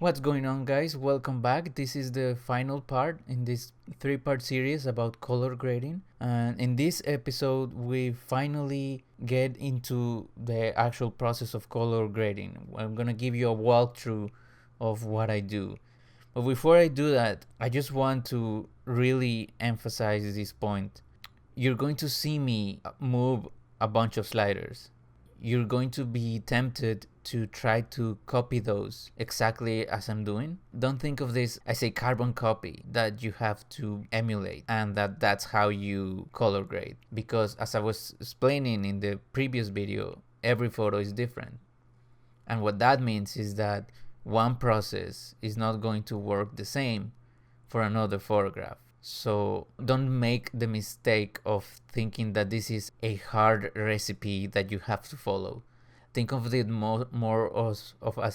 What's going on, guys? Welcome back. This is the final part in this three-part series about color grading, and in this episode we finally get into the actual process of color grading. I'm gonna give you a walkthrough of what I do, but before I do that, I just want to really emphasize this point. You're going to see me move a bunch of sliders. You're going to be tempted to try to copy those exactly as I'm doing. Don't think of this as a carbon copy that you have to emulate and that's how you color grade, because as I was explaining in the previous video, every photo is different. And what that means is that one process is not going to work the same for another photograph. So don't make the mistake of thinking that this is a hard recipe that you have to follow. Think of it more as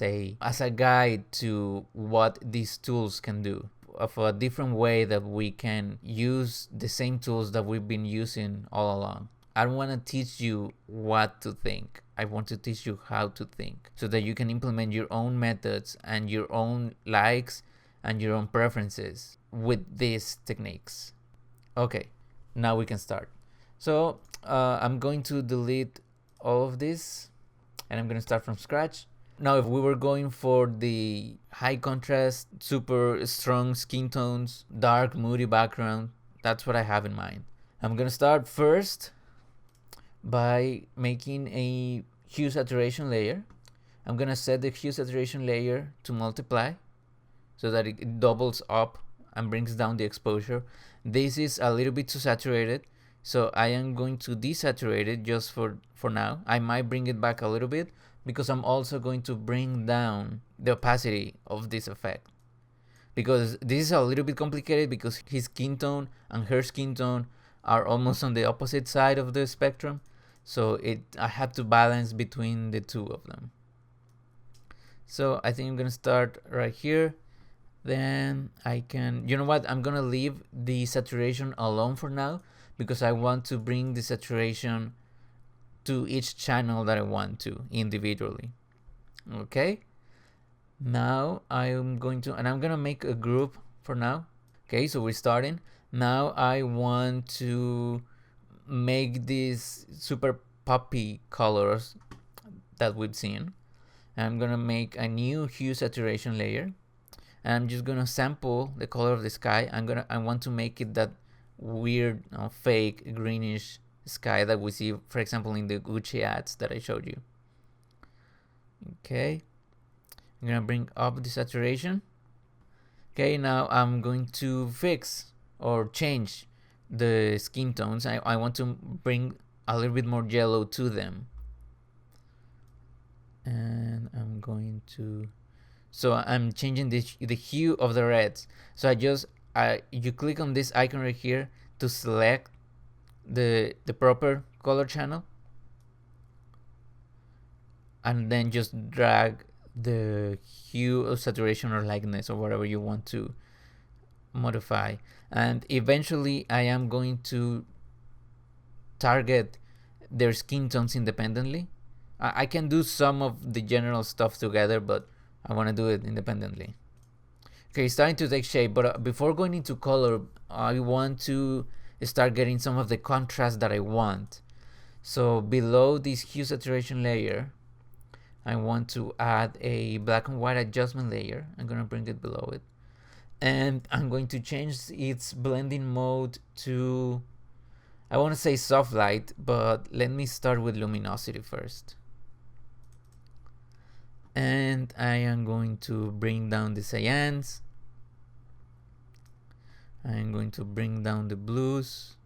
a guide to what these tools can do, of a different way that we can use the same tools that we've been using all along. I don't want to teach you what to think. I want to teach you how to think so that you can implement your own methods and your own likes and your own preferences with these techniques. Okay, now we can start. So I'm going to delete all of this and I'm going to start from scratch. Now, if we were going for the high contrast, super strong skin tones, dark, moody background, that's what I have in mind. I'm going to start first by making a hue saturation layer. I'm going to set the hue saturation layer to multiply so that it doubles up and brings down the exposure. This is a little bit too saturated, so I am going to desaturate it just for now. I might bring it back a little bit because I'm also going to bring down the opacity of this effect, because this is a little bit complicated because his skin tone and her skin tone are almost on the opposite side of the spectrum, so I have to balance between the two of them. So I think I'm gonna start right here. Then I can, you know what, I'm gonna leave the saturation alone for now because I want to bring the saturation to each channel that I want to individually. Okay, now I'm going to make a group for now. Okay, so we're starting. Now I want to make these super poppy colors that we've seen. I'm gonna make a new hue saturation layer. And I'm just gonna sample the color of the sky. I want to make it that weird, fake greenish sky that we see, for example, in the Gucci ads that I showed you. Okay, I'm gonna bring up the saturation. Okay, now I'm going to fix or change the skin tones. I want to bring a little bit more yellow to them, and I'm going to. So I'm changing the hue of the reds. So you click on this icon right here to select the proper color channel, and then just drag the hue of saturation or lightness or whatever you want to modify. And eventually I am going to target their skin tones independently. I can do some of the general stuff together, but I want to do it independently. Okay, it's starting to take shape, but before going into color, I want to start getting some of the contrast that I want. So below this hue saturation layer, I want to add a black and white adjustment layer. I'm going to bring it below it. And I'm going to change its blending mode to, I want to say soft light, but let me start with luminosity first. And I am going to bring down the cyans. I am going to bring down the blues.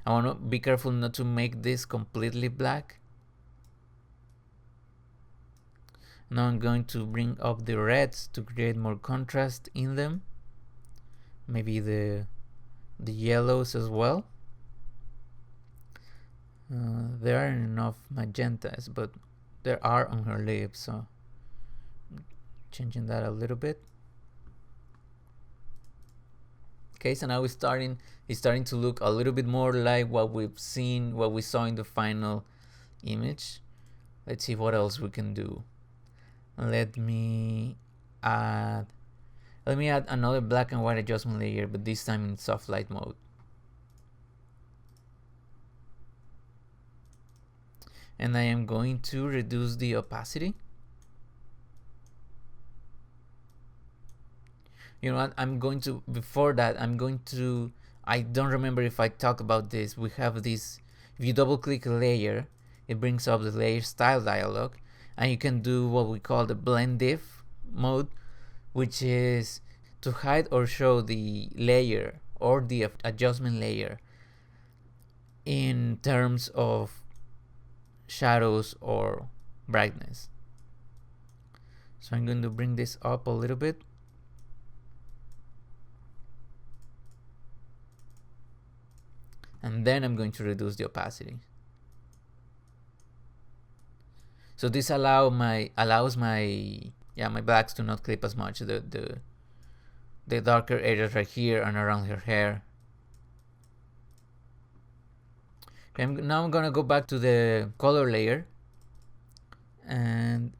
I want to be careful not to make this completely black. Now I'm going to bring up the reds to create more contrast in them. Maybe the yellows as well. There aren't enough magentas, but there are on her lips, so I'm changing that a little bit. Okay, so now it's starting to look a little bit more like what we saw in the final image. Let's see what else we can do. Let me add, let me add another black and white adjustment layer, but this time in soft light mode. And I am going to reduce the opacity. You know what, I'm going to, before that, I don't remember if I talked about this. We have this, if you double click a layer, it brings up the layer style dialog, and you can do what we call the blend diff mode, which is to hide or show the layer or the adjustment layer in terms of shadows or brightness. So I'm going to bring this up a little bit. And then I'm going to reduce the opacity. So this allows my blacks to not clip as much. The darker areas right here and around her hair. Okay, now I'm gonna go back to the color layer, and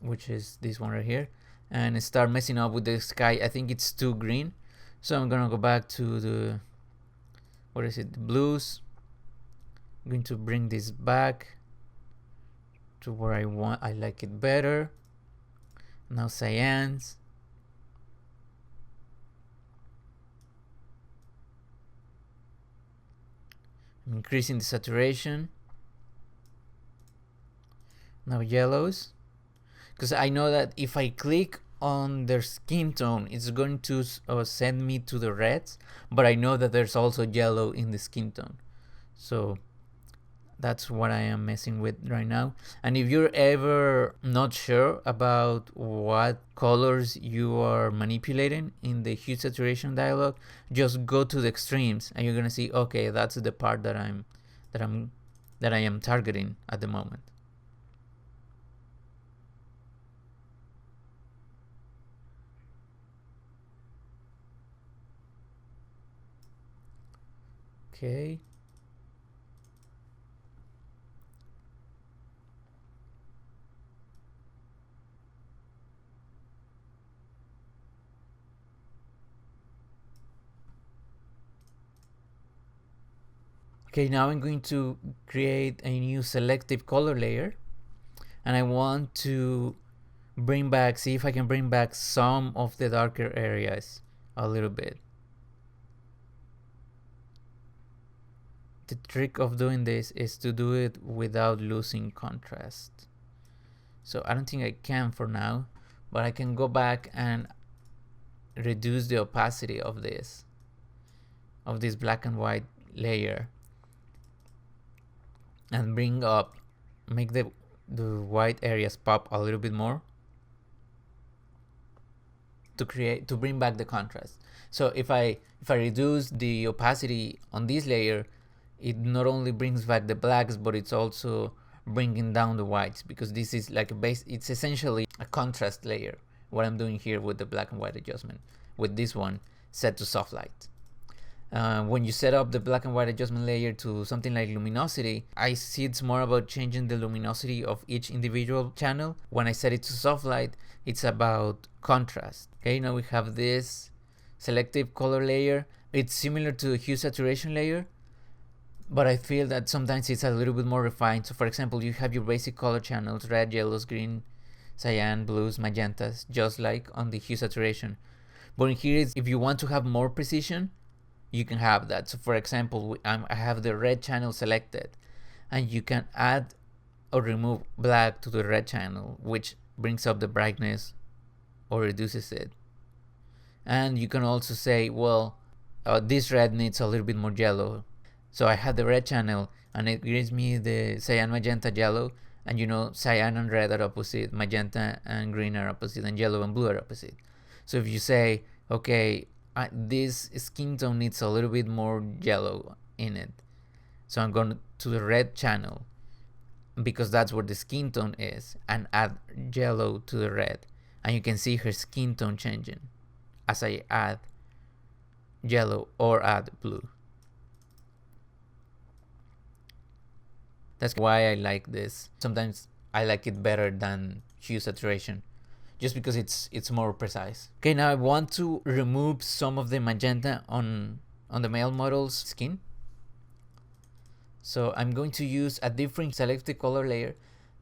which is this one right here, and start messing up with the sky. I think it's too green, so I'm gonna go back to the, what is it, the blues. I'm going to bring this back to where I like it better. Now cyans. I'm increasing the saturation. Now yellows, because I know that if I click on their skin tone, it's going to send me to the reds, but I know that there's also yellow in the skin tone, so that's what I am messing with right now. And if you're ever not sure about what colors you are manipulating in the hue saturation dialog, just go to the extremes and you're gonna see, okay, that's the part that I am targeting at the moment. Okay. Okay, now I'm going to create a new selective color layer, and I want to see if I can bring back some of the darker areas a little bit. The trick of doing this is to do it without losing contrast. So I don't think I can for now, but I can go back and reduce the opacity of this black and white layer, and make the white areas pop a little bit more to bring back the contrast. So if I reduce the opacity on this layer, it not only brings back the blacks, but it's also bringing down the whites, because this is like it's essentially a contrast layer, what I'm doing here with the black and white adjustment, with this one set to soft light. When you set up the black and white adjustment layer to something like luminosity, I see it's more about changing the luminosity of each individual channel. When I set it to soft light, it's about contrast. Okay, now we have this selective color layer. It's similar to the hue saturation layer, but I feel that sometimes it's a little bit more refined. So for example, you have your basic color channels, red, yellows, green, cyan, blues, magentas, just like on the hue saturation. But in here, if you want to have more precision, you can have that. So for example, I have the red channel selected, and you can add or remove black to the red channel, which brings up the brightness or reduces it. And you can also say, well, this red needs a little bit more yellow. So I have the red channel, and it gives me the cyan, magenta, yellow, and you know, cyan and red are opposite, magenta and green are opposite, and yellow and blue are opposite. So if you say, okay, this skin tone needs a little bit more yellow in it, so I'm going to the red channel, because that's where the skin tone is, and add yellow to the red, and you can see her skin tone changing as I add yellow or add blue. That's why I like this. Sometimes I like it better than hue saturation, just because it's more precise. Okay, now I want to remove some of the magenta on the male model's skin. So I'm going to use a different selective color layer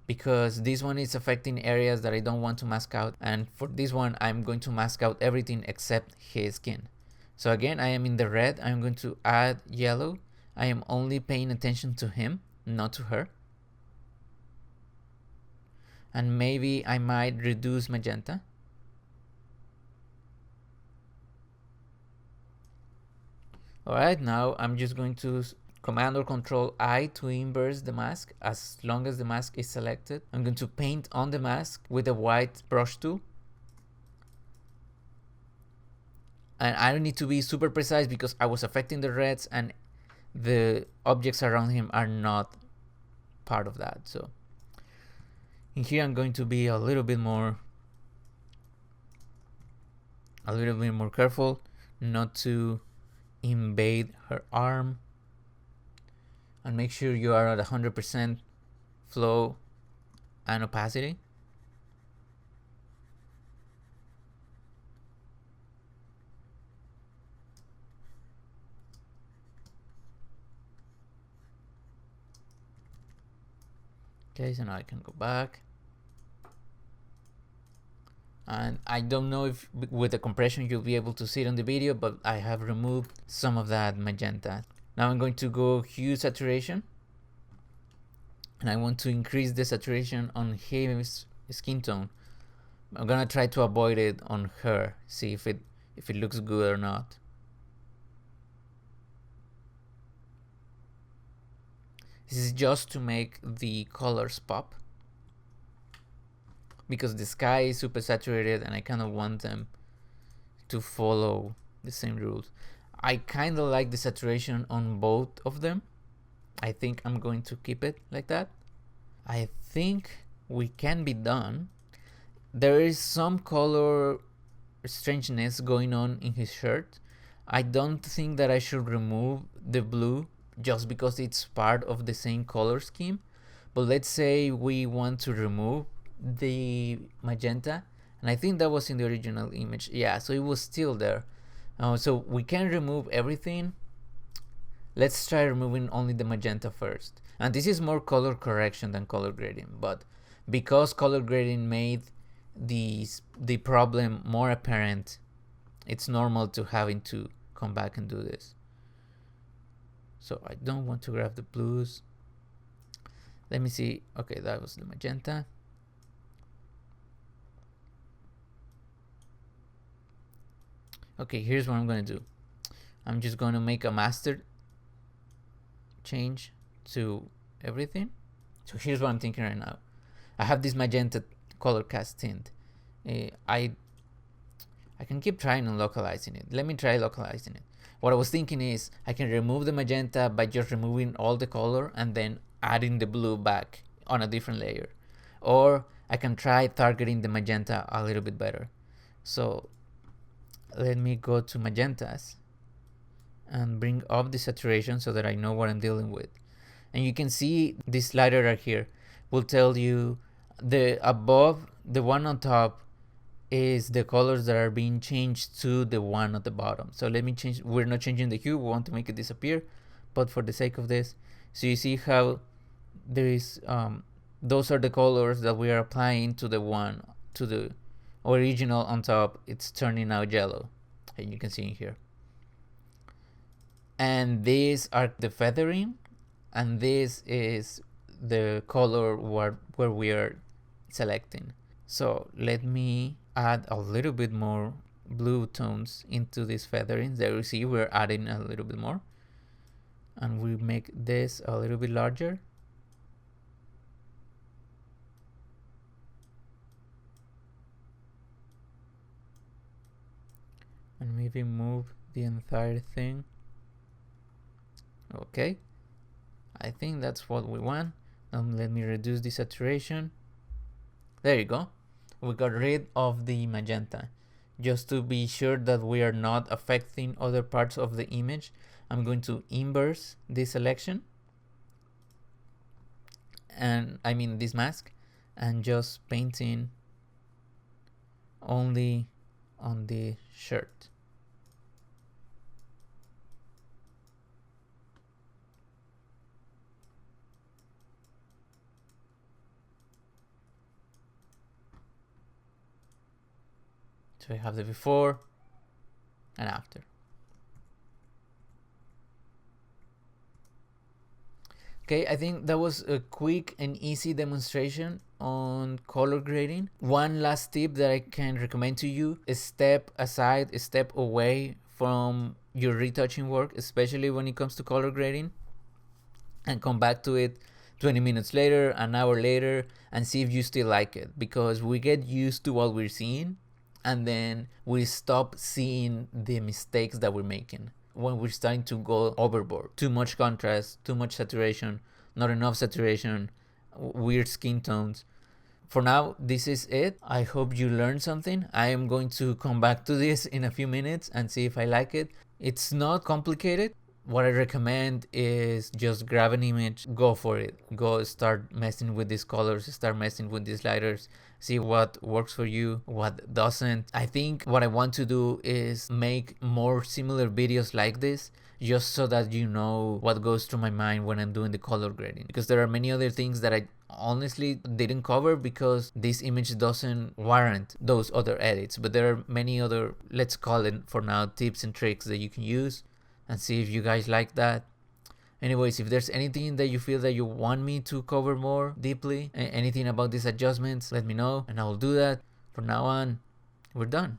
because this one is affecting areas that I don't want to mask out, and for this one I'm going to mask out everything except his skin. So again, I am in the red. I'm going to add yellow. I am only paying attention to him, not to her. And maybe I might reduce magenta. Alright, now I'm just going to Command or Control I to inverse the mask as long as the mask is selected. I'm going to paint on the mask with a white brush tool. And I don't need to be super precise because I was affecting the reds and the objects around him are not part of that. So in here I'm going to be a little bit more careful not to invade her arm, and make sure you are at 100% flow and opacity. Okay, so now I can go back. And I don't know if with the compression you'll be able to see it on the video, but I have removed some of that magenta. Now I'm going to go hue saturation, and I want to increase the saturation on his skin tone. I'm gonna try to avoid it on her, see if it looks good or not. This is just to make the colors pop, because the sky is super saturated and I kind of want them to follow the same rules. I kind of like the saturation on both of them. I think I'm going to keep it like that. I think we can be done. There is some color strangeness going on in his shirt. I don't think that I should remove the blue just because it's part of the same color scheme. But let's say we want to remove the magenta, and I think that was in the original image. Yeah, so it was still there. So we can remove everything. Let's try removing only the magenta first. And this is more color correction than color grading, but because color grading made the problem more apparent, it's normal to having to come back and do this. So I don't want to grab the blues. Let me see. Okay, that was the magenta. Okay, here's what I'm going to do. I'm just going to make a master change to everything. So here's what I'm thinking right now. I have this magenta color cast tint. I can keep trying and localizing it. Let me try localizing it. What I was thinking is I can remove the magenta by just removing all the color and then adding the blue back on a different layer. Or I can try targeting the magenta a little bit better. So let me go to magentas and bring up the saturation so that I know what I'm dealing with. And you can see this slider right here will tell you the above, the one on top is the colors that are being changed to the one at the bottom. So let me change. We're not changing the hue, we want to make it disappear, but for the sake of this, so you see how there is those are the colors that we are applying to the one, to the original on top. It's turning out yellow, and you can see in here. And these are the feathering, and this is the color where we are selecting. So let me add a little bit more blue tones into these featherings. There you see we're adding a little bit more, and we make this a little bit larger. And maybe move the entire thing. Okay, I think that's what we want. Let me reduce the saturation. There you go. We got rid of the magenta. Just to be sure that we are not affecting other parts of the image, I'm going to inverse this selection, and I mean this mask, and just painting only on the shirt. So we have the before and after. Okay, I think that was a quick and easy demonstration on color grading. One last tip that I can recommend to you is step aside, step away from your retouching work, especially when it comes to color grading, and come back to it 20 minutes later, an hour later, and see if you still like it. Because we get used to what we're seeing, and then we stop seeing the mistakes that we're making when we're starting to go overboard. Too much contrast, too much saturation, not enough saturation, weird skin tones. For now, this is it. I hope you learned something. I am going to come back to this in a few minutes and see if I like it. It's not complicated. What I recommend is just grab an image, go for it. Go start messing with these colors, start messing with these lighters, see what works for you, what doesn't. I think what I want to do is make more similar videos like this, just so that you know what goes through my mind when I'm doing the color grading. Because there are many other things that I honestly didn't cover because this image doesn't warrant those other edits. But there are many other, let's call it for now, tips and tricks that you can use, and see if you guys like that. Anyways, if there's anything that you feel that you want me to cover more deeply, anything about these adjustments, let me know and I will do that. From now on, we're done.